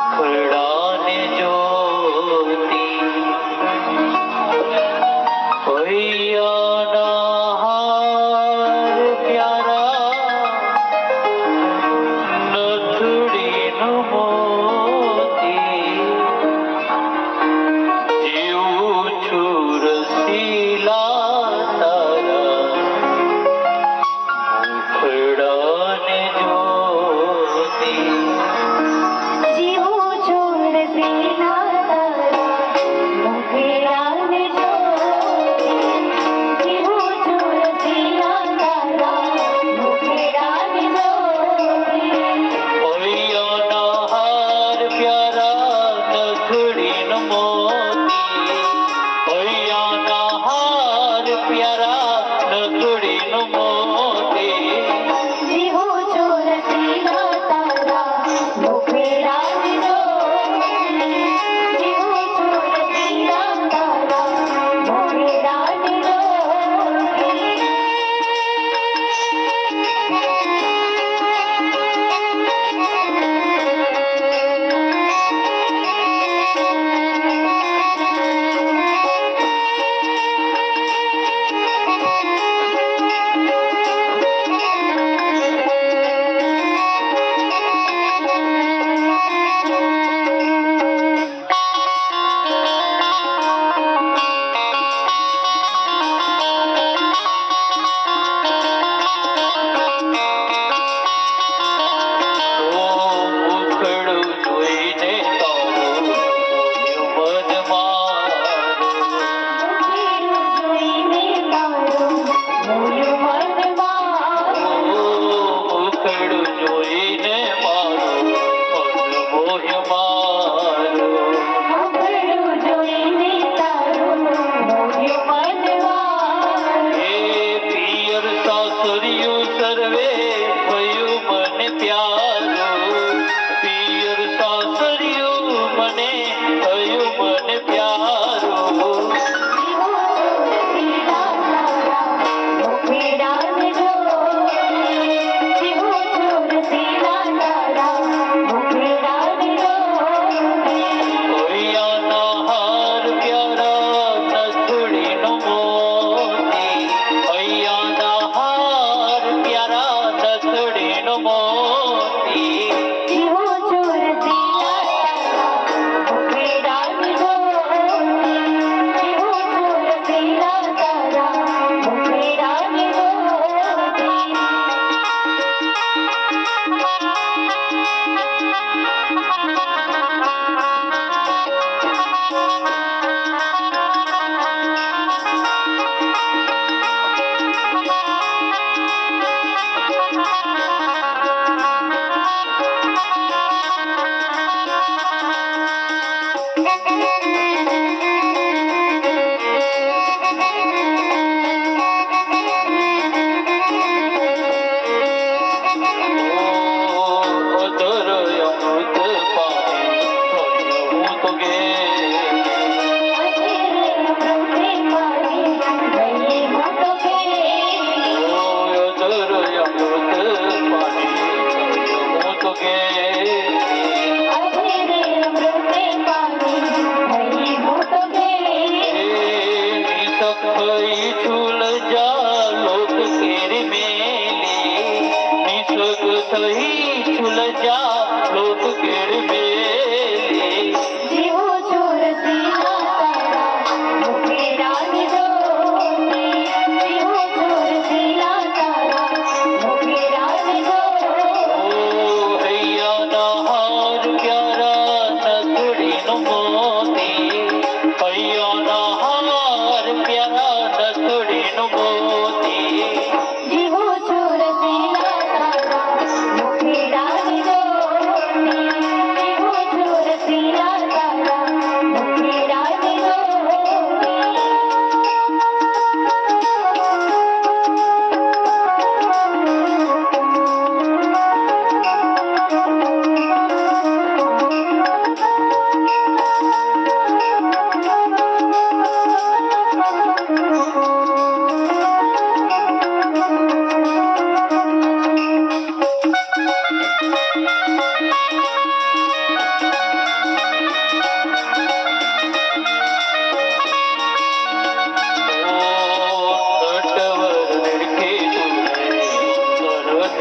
ખડાને જોતી હૈયાના હાર પ્યારા નથડીનું મોતી જીવું છું રસીલા તારા ખડાને જોતી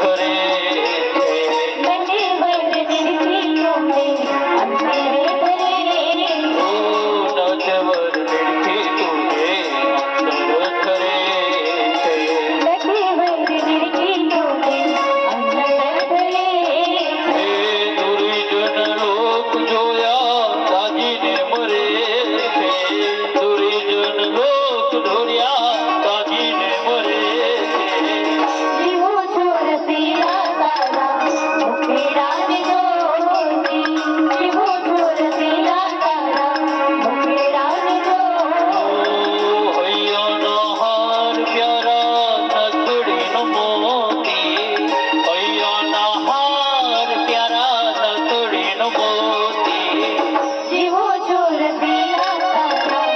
કરે છે. બંને વર્ણિતોને અંતરે કરે ઓ નટવર નિડખી તુજે અંતર કરે છે. બંને વર્ણિતોને અંતરે કરે હે દુર્જન લોક જોયા તાજીને મરે છે. દુર્જન લોક ઢોળ્યા તાજીને મરે છે. જીવો છો રસીલા તારા મુખેરાને જોતી જીવો છો રસીલા તારા મુખેરાને જોતી હૈયાના હાર પ્યારા નથડીનો મોતી. હૈયાના હાર પ્યારા નથડીનો મોતી. જીવો છો રસીલા તારા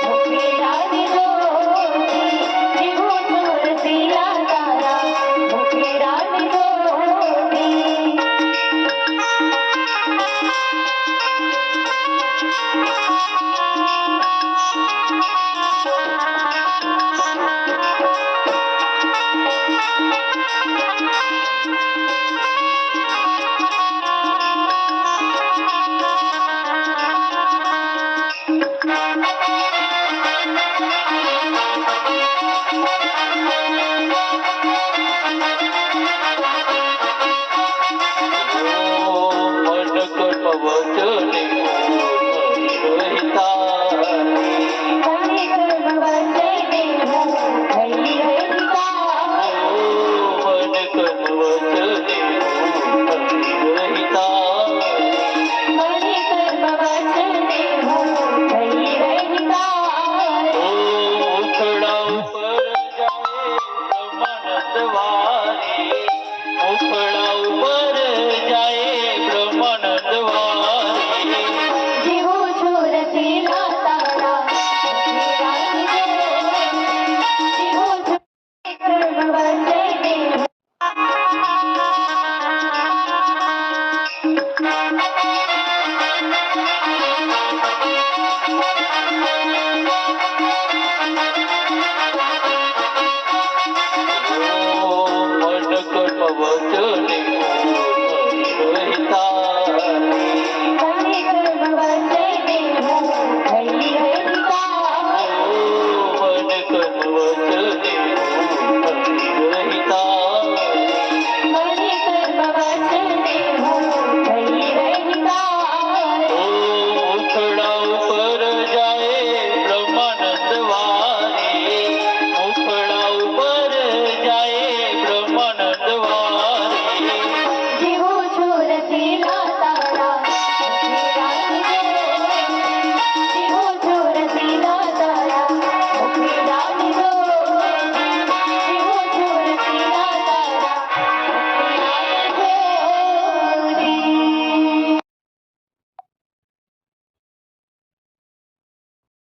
મુખેરાને જોતી જીવો છો રસીલા તારા મુખેરાને જોતી મન કર્મ વચને રહી તારી. મને કર્મ વચને હું થઈ રહી તારી મન કર્મ વચને રહી તારી. મને કર્મ વચને હું થઈ રહી તારી મુખડા ઉપર જાય બ્રહ્માનંદ વારી. મુખડા